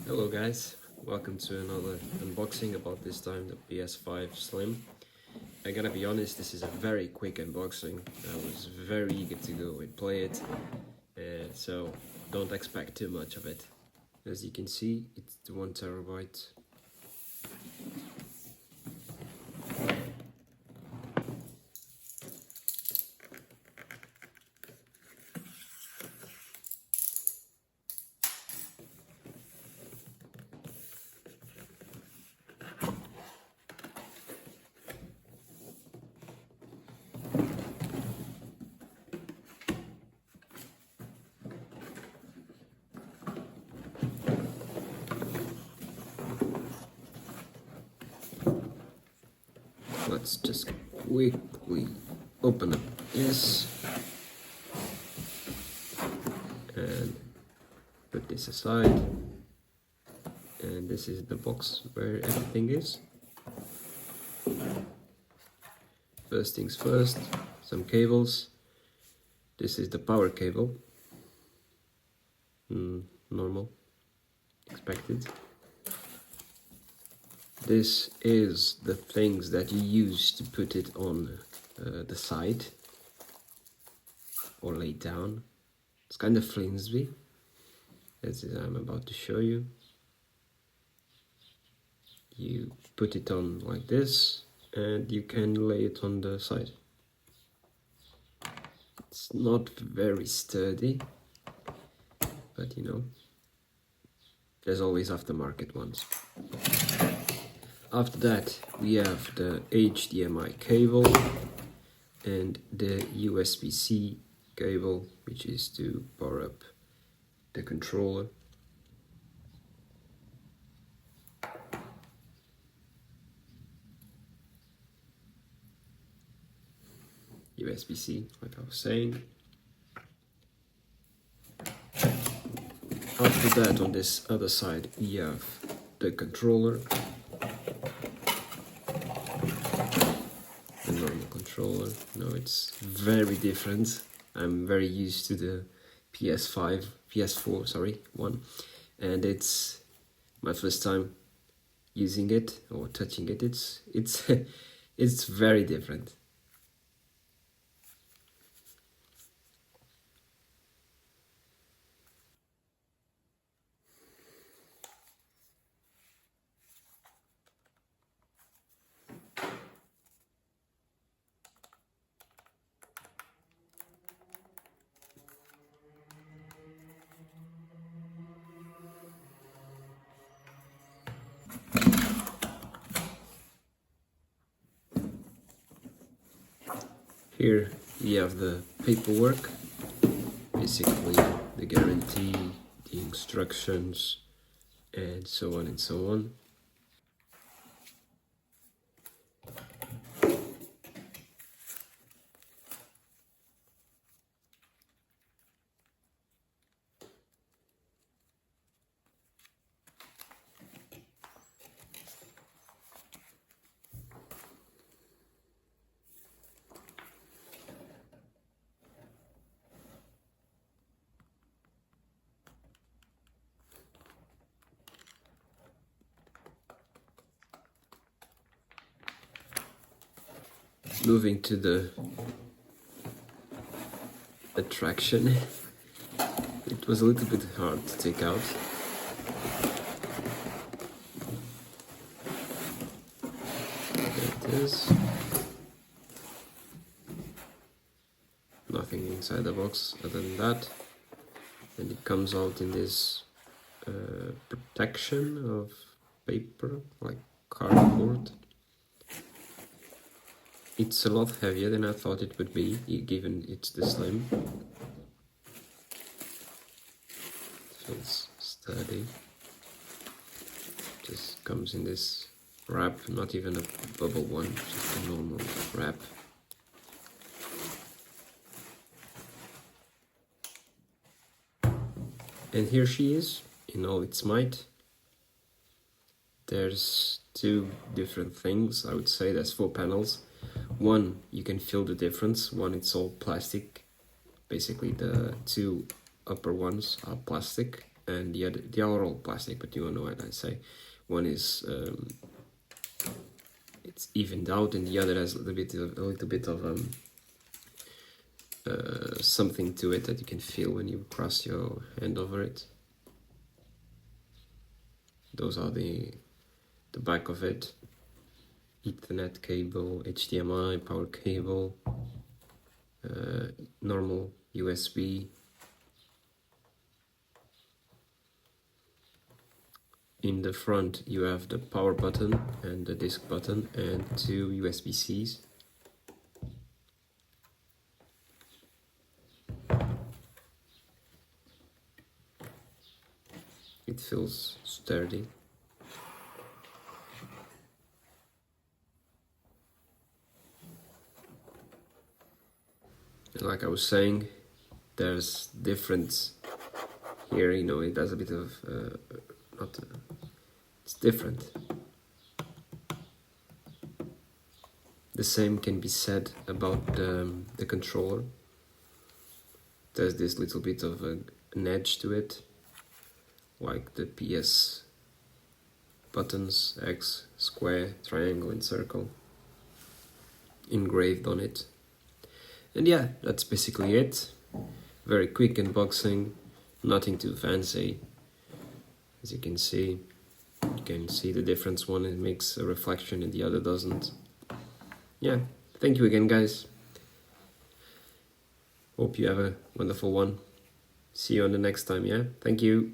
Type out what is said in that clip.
Hello guys, welcome to another unboxing, about this time the PS5 Slim. I gotta be honest, this is a very quick unboxing. I was very eager to go and play it, so don't expect too much of it. As you can see, it's the 1 terabyte. Let's just quickly open up this and put this aside, and this is the box where everything is. First things first, some cables. This is the power cable, normal, expected. This is the things that you use to put it on the side or lay down. It's kind of flimsy, as I'm about to show you. You put it on like this and you can lay it on the side. It's not very sturdy, but you know, there's always aftermarket ones. After that, we have the HDMI cable and the USB-C cable, which is to power up the controller. USB-C, like I was saying. After that, on this other side, we have the controller. The normal controller. No, it's very different. I'm very used to the PS4, sorry, one. And it's my first time using it or touching it. It's it's very different. Here we have the paperwork, basically the guarantee, the instructions, and so on and so on. Moving to the attraction, it was a little bit hard to take out. There it is. Nothing inside the box other than that. And it comes out in this protection of paper, like cardboard. It's a lot heavier than I thought it would be, given it's the Slim. Feels sturdy. Just comes in this wrap, not even a bubble one, just a normal wrap. And here she is, in all its might. There's two different things, I would say. There's 4 panels. One, you can feel the difference. One, it's all plastic. Basically, the 2 upper ones are plastic. and the other are all plastic, but you know what I say. One is it's evened out, and the other has a little bit of something to it that you can feel when you cross your hand over it. Those are the back of it. Ethernet cable, HDMI, power cable, normal USB. In the front you have the power button and the disk button and 2 USB-Cs. It feels sturdy. And like I was saying, there's difference here, you know, it has a bit of, it's different. The same can be said about the controller. There's this little bit of an edge to it, like the PS buttons, X, square, triangle and circle engraved on it. And yeah, that's basically it. Very quick unboxing, nothing too fancy. As you can see the difference. One it makes a reflection and the other doesn't. Yeah, thank you again, guys. Hope you have a wonderful one. See you on the next time, yeah? Thank you.